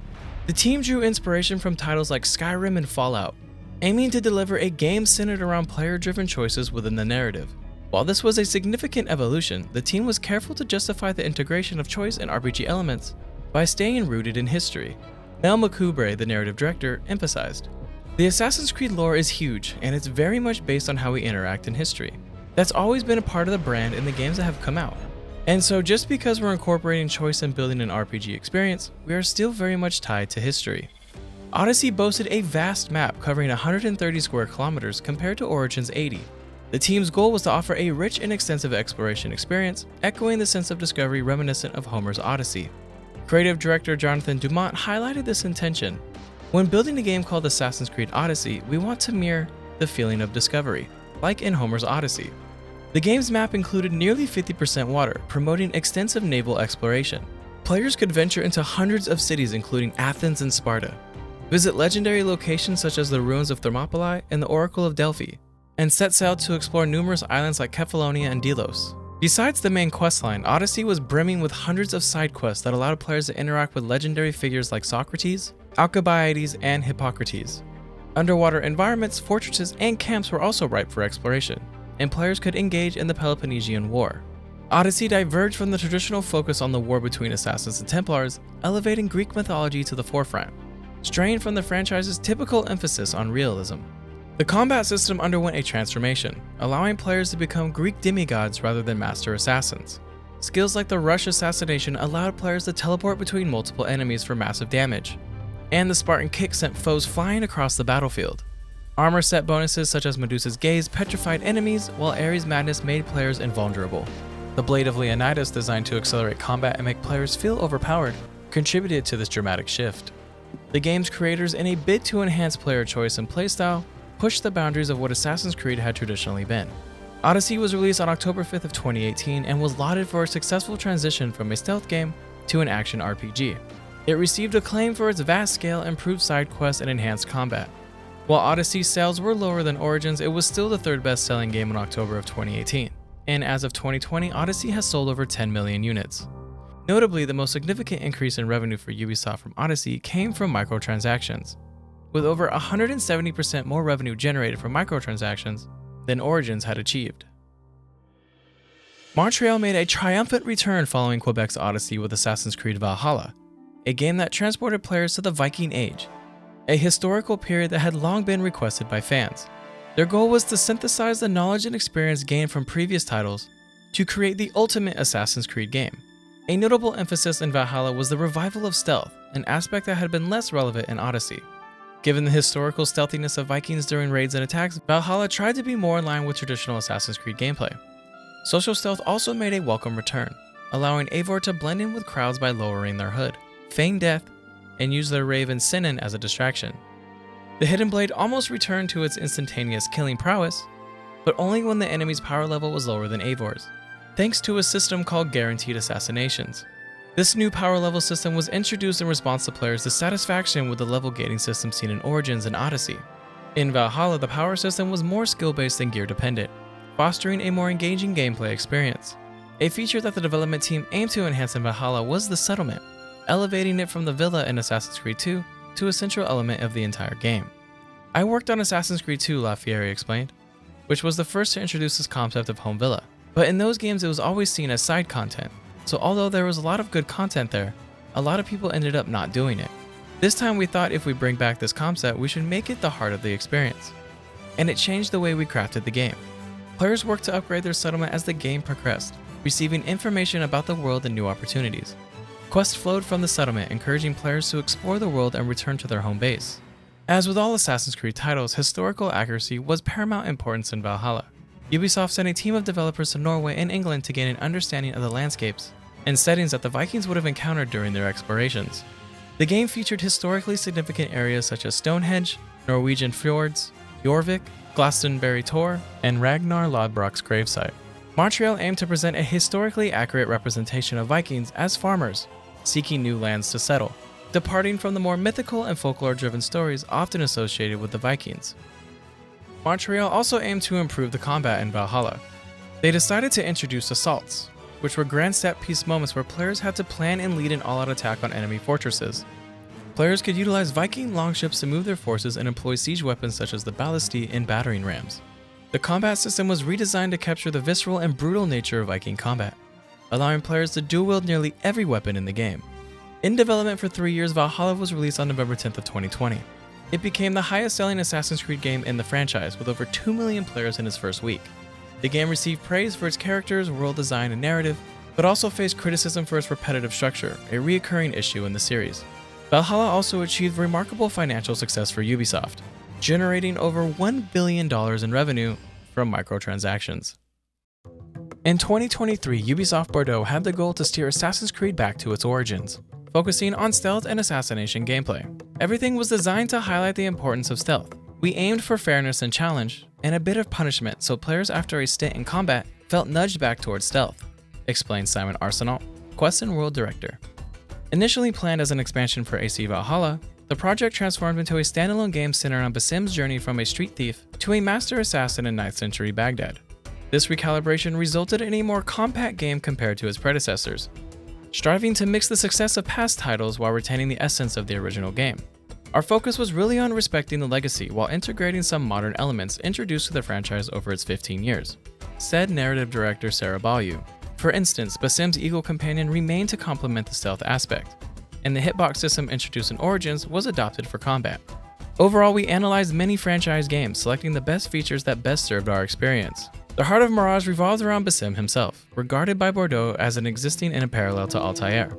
S1: The team drew inspiration from titles like Skyrim and Fallout, aiming to deliver a game centered around player-driven choices within the narrative. While this was a significant evolution, the team was careful to justify the integration of choice and RPG elements by staying rooted in history." Mel McCoubrey, the narrative director, emphasized, "The Assassin's Creed lore is huge, and it's very much based on how we interact in history. That's always been a part of the brand in the games that have come out. And so just because we're incorporating choice and building an RPG experience, we are still very much tied to history." Odyssey boasted a vast map covering 130 square kilometers compared to Origin's 80. The team's goal was to offer a rich and extensive exploration experience, echoing the sense of discovery reminiscent of Homer's Odyssey. Creative director Jonathan Dumont highlighted this intention. "When building a game called Assassin's Creed Odyssey, we want to mirror the feeling of discovery, like in Homer's Odyssey." The game's map included nearly 50% water, promoting extensive naval exploration. Players could venture into hundreds of cities including Athens and Sparta, visit legendary locations such as the ruins of Thermopylae and the Oracle of Delphi, and set sail to explore numerous islands like Kefalonia and Delos. Besides the main questline, Odyssey was brimming with hundreds of side quests that allowed players to interact with legendary figures like Socrates, Alcibiades, and Hippocrates. Underwater environments, fortresses, and camps were also ripe for exploration, and players could engage in the Peloponnesian War. Odyssey diverged from the traditional focus on the war between assassins and Templars, elevating Greek mythology to the forefront, straying from the franchise's typical emphasis on realism. The combat system underwent a transformation, allowing players to become Greek demigods rather than master assassins. Skills like the rush assassination allowed players to teleport between multiple enemies for massive damage, and the Spartan kick sent foes flying across the battlefield. Armor set bonuses such as Medusa's Gaze petrified enemies, while Ares' Madness made players invulnerable. The Blade of Leonidas, designed to accelerate combat and make players feel overpowered, contributed to this dramatic shift. The game's creators, in a bid to enhance player choice and playstyle, pushed the boundaries of what Assassin's Creed had traditionally been. Odyssey was released on October 5th of 2018 and was lauded for a successful transition from a stealth game to an action RPG. It received acclaim for its vast scale, improved side quests, and enhanced combat. While Odyssey's sales were lower than Origins, it was still the third best-selling game in October of 2018, and as of 2020, Odyssey has sold over 10 million units. Notably, the most significant increase in revenue for Ubisoft from Odyssey came from microtransactions, with over 170% more revenue generated from microtransactions than Origins had achieved. Montreal made a triumphant return following Quebec's Odyssey with Assassin's Creed Valhalla, a game that transported players to the Viking Age, a historical period that had long been requested by fans. Their goal was to synthesize the knowledge and experience gained from previous titles to create the ultimate Assassin's Creed game. A notable emphasis in Valhalla was the revival of stealth, an aspect that had been less relevant in Odyssey. Given the historical stealthiness of Vikings during raids and attacks, Valhalla tried to be more in line with traditional Assassin's Creed gameplay. Social stealth also made a welcome return, allowing Eivor to blend in with crowds by lowering their hood, feign death, and use their raven Sinan as a distraction. The Hidden Blade almost returned to its instantaneous killing prowess, but only when the enemy's power level was lower than Eivor's, thanks to a system called Guaranteed Assassinations. This new power level system was introduced in response to players' dissatisfaction with the level gating system seen in Origins and Odyssey. In Valhalla, the power system was more skill-based than gear-dependent, fostering a more engaging gameplay experience. A feature that the development team aimed to enhance in Valhalla was the settlement, elevating it from the villa in Assassin's Creed 2 to a central element of the entire game. "I worked on Assassin's Creed 2, LaFieri explained, which was the first to introduce this concept of home villa, but in those games it was always seen as side content. so although there was a lot of good content there, a lot of people ended up not doing it. This time we thought if we bring back this concept, we should make it the heart of the experience. And it changed the way we crafted the game. Players worked to upgrade their settlement as the game progressed, receiving information about the world and new opportunities. Quests flowed from the settlement, encouraging players to explore the world and return to their home base. As with all Assassin's Creed titles, historical accuracy was paramount importance in Valhalla. Ubisoft sent a team of developers to Norway and England to gain an understanding of the landscapes and settings that the Vikings would have encountered during their explorations. The game featured historically significant areas such as Stonehenge, Norwegian fjords, Jorvik, Glastonbury Tor, and Ragnar Lodbrok's gravesite. Montreal aimed to present a historically accurate representation of Vikings as farmers, seeking new lands to settle, departing from the more mythical and folklore-driven stories often associated with the Vikings. Montreal also aimed to improve the combat in Valhalla. They decided to introduce assaults, which were grand set-piece moments where players had to plan and lead an all-out attack on enemy fortresses. Players could utilize Viking longships to move their forces and employ siege weapons such as the ballistae and battering rams. The combat system was redesigned to capture the visceral and brutal nature of Viking combat, allowing players to dual-wield nearly every weapon in the game. In development for 3 years, Valhalla was released on November 10th of 2020. It became the highest-selling Assassin's Creed game in the franchise, with over 2 million players in its first week. The game received praise for its characters, world design, and narrative, but also faced criticism for its repetitive structure, a recurring issue in the series. Valhalla also achieved remarkable financial success for Ubisoft, generating over $1 billion in revenue from microtransactions. In 2023, Ubisoft Bordeaux had the goal to steer Assassin's Creed back to its origins, focusing on stealth and assassination gameplay. Everything was designed to highlight the importance of stealth. We aimed for fairness and challenge, and a bit of punishment so players after a stint in combat felt nudged back towards stealth, explained Simon Arsenault, Quest and World Director. Initially planned as an expansion for AC Valhalla, the project transformed into a standalone game centered on Basim's journey from a street thief to a master assassin in 9th century Baghdad. This recalibration resulted in a more compact game compared to its predecessors, striving to mix the success of past titles while retaining the essence of the original game. Our focus was really on respecting the legacy while integrating some modern elements introduced to the franchise over its 15 years, said narrative director Sarah Ballew. For instance, Basim's Eagle Companion remained to complement the stealth aspect, and the hitbox system introduced in Origins was adopted for combat. Overall, we analyzed many franchise games, selecting the best features that best served our experience. The heart of Mirage revolved around Basim himself, regarded by Bordeaux as an existing and a parallel to Altair.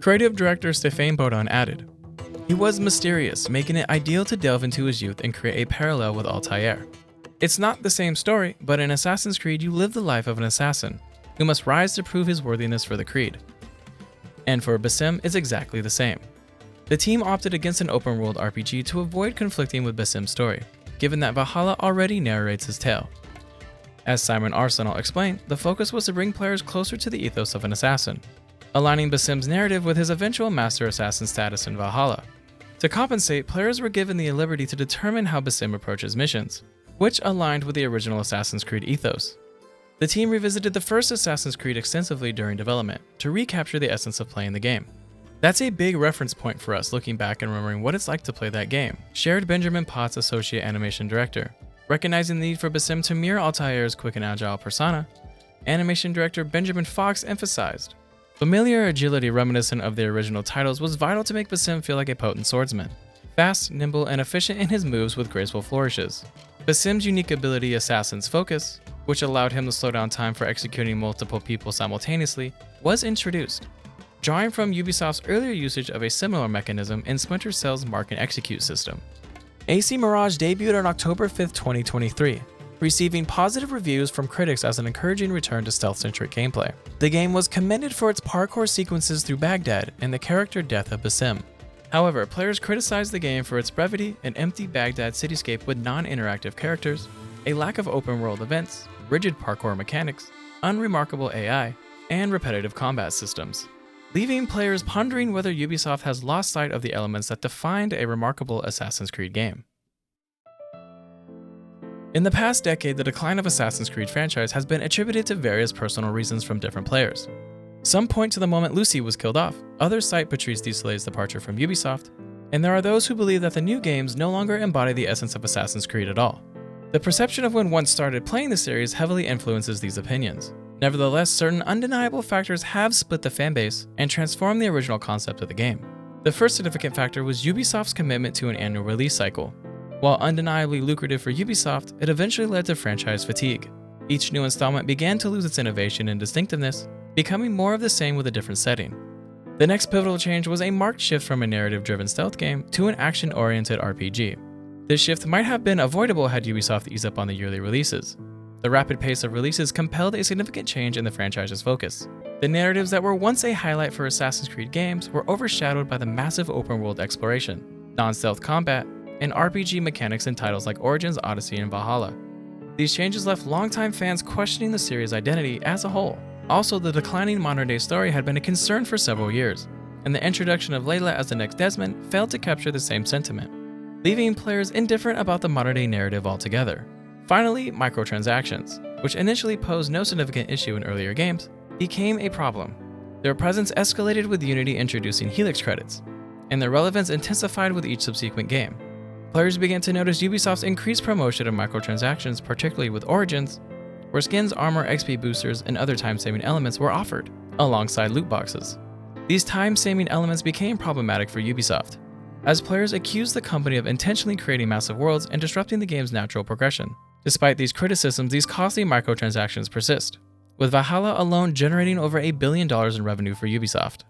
S1: Creative director Stéphane Baudon added, "He was mysterious, making it ideal to delve into his youth and create a parallel with Altair. It's not the same story, but in Assassin's Creed you live the life of an assassin, who must rise to prove his worthiness for the creed. And for Basim, it's exactly the same." The team opted against an open-world RPG to avoid conflicting with Basim's story, given that Valhalla already narrates his tale. As Simon Arsenault explained, the focus was to bring players closer to the ethos of an assassin, aligning Basim's narrative with his eventual master assassin status in Valhalla. To compensate, players were given the liberty to determine how Basim approaches missions, which aligned with the original Assassin's Creed ethos. The team revisited the first Assassin's Creed extensively during development to recapture the essence of playing the game. That's a big reference point for us looking back and remembering what it's like to play that game, shared Benjamin Potts, associate animation director. Recognizing the need for Basim to mirror Altair's quick and agile persona, animation director Benjamin Fox emphasized, familiar agility reminiscent of the original titles was vital to make Basim feel like a potent swordsman, fast, nimble, and efficient in his moves with graceful flourishes. Basim's unique ability, Assassin's Focus, which allowed him to slow down time for executing multiple people simultaneously, was introduced, drawing from Ubisoft's earlier usage of a similar mechanism in Splinter Cell's Mark and Execute system. AC Mirage debuted on October 5, 2023, receiving positive reviews from critics as an encouraging return to stealth-centric gameplay. The game was commended for its parkour sequences through Baghdad and the character death of Basim. However, players criticized the game for its brevity, an empty Baghdad cityscape with non-interactive characters, a lack of open-world events, rigid parkour mechanics, unremarkable AI, and repetitive combat systems, leaving players pondering whether Ubisoft has lost sight of the elements that defined a remarkable Assassin's Creed game. In the past decade, the decline of Assassin's Creed franchise has been attributed to various personal reasons from different players. Some point to the moment Lucy was killed off, others cite Patrice Désilets' departure from Ubisoft, and there are those who believe that the new games no longer embody the essence of Assassin's Creed at all. The perception of when one started playing the series heavily influences these opinions. Nevertheless, certain undeniable factors have split the fanbase and transformed the original concept of the game. The first significant factor was Ubisoft's commitment to an annual release cycle. While undeniably lucrative for Ubisoft, it eventually led to franchise fatigue. Each new installment began to lose its innovation and distinctiveness, becoming more of the same with a different setting. The next pivotal change was a marked shift from a narrative-driven stealth game to an action-oriented RPG. This shift might have been avoidable had Ubisoft eased up on the yearly releases. The rapid pace of releases compelled a significant change in the franchise's focus. The narratives that were once a highlight for Assassin's Creed games were overshadowed by the massive open-world exploration, non-stealth combat, and RPG mechanics in titles like Origins, Odyssey, and Valhalla. These changes left longtime fans questioning the series' identity as a whole. Also, the declining modern-day story had been a concern for several years, and the introduction of Layla as the next Desmond failed to capture the same sentiment, leaving players indifferent about the modern-day narrative altogether. Finally, microtransactions, which initially posed no significant issue in earlier games, became a problem. Their presence escalated with Unity introducing Helix credits, and their relevance intensified with each subsequent game. Players began to notice Ubisoft's increased promotion of microtransactions, particularly with Origins, where skins, armor, XP boosters, and other time-saving elements were offered, alongside loot boxes. These time-saving elements became problematic for Ubisoft, as players accused the company of intentionally creating massive worlds and disrupting the game's natural progression. Despite these criticisms, these costly microtransactions persist, with Valhalla alone generating over $1 billion in revenue for Ubisoft.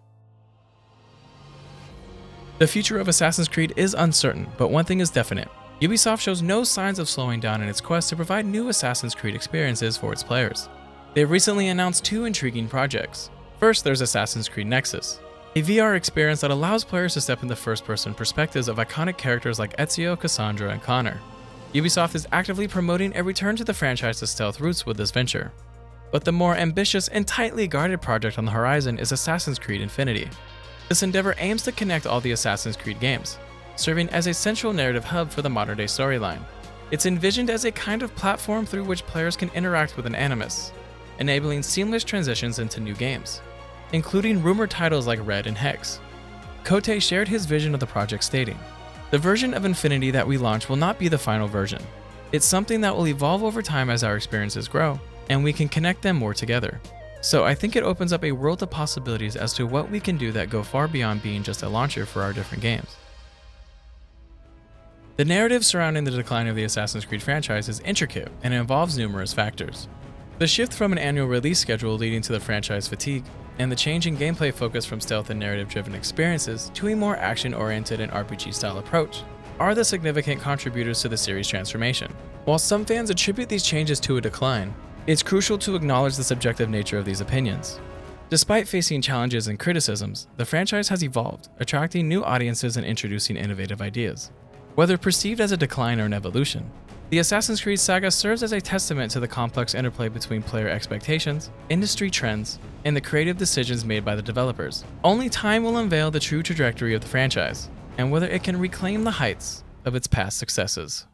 S1: The future of Assassin's Creed is uncertain, but one thing is definite. Ubisoft shows no signs of slowing down in its quest to provide new Assassin's Creed experiences for its players. They've recently announced two intriguing projects. First, there's Assassin's Creed Nexus, a VR experience that allows players to step into first-person perspectives of iconic characters like Ezio, Cassandra, and Connor. Ubisoft is actively promoting a return to the franchise's stealth roots with this venture. But the more ambitious and tightly guarded project on the horizon is Assassin's Creed Infinity. This endeavor aims to connect all the Assassin's Creed games, serving as a central narrative hub for the modern-day storyline. It's envisioned as a kind of platform through which players can interact with an animus, enabling seamless transitions into new games, including rumored titles like Red and Hex. Cote shared his vision of the project, stating, "The version of Infinity that we launch will not be the final version. It's something that will evolve over time as our experiences grow, and we can connect them more together. So I think it opens up a world of possibilities as to what we can do that go far beyond being just a launcher for our different games." The narrative surrounding the decline of the Assassin's Creed franchise is intricate and involves numerous factors. The shift from an annual release schedule leading to the franchise fatigue, and the change in gameplay focus from stealth and narrative-driven experiences to a more action-oriented and RPG-style approach are the significant contributors to the series' transformation. While some fans attribute these changes to a decline, it's crucial to acknowledge the subjective nature of these opinions. Despite facing challenges and criticisms, the franchise has evolved, attracting new audiences and introducing innovative ideas. Whether perceived as a decline or an evolution, the Assassin's Creed saga serves as a testament to the complex interplay between player expectations, industry trends, and the creative decisions made by the developers. Only time will unveil the true trajectory of the franchise, and whether it can reclaim the heights of its past successes.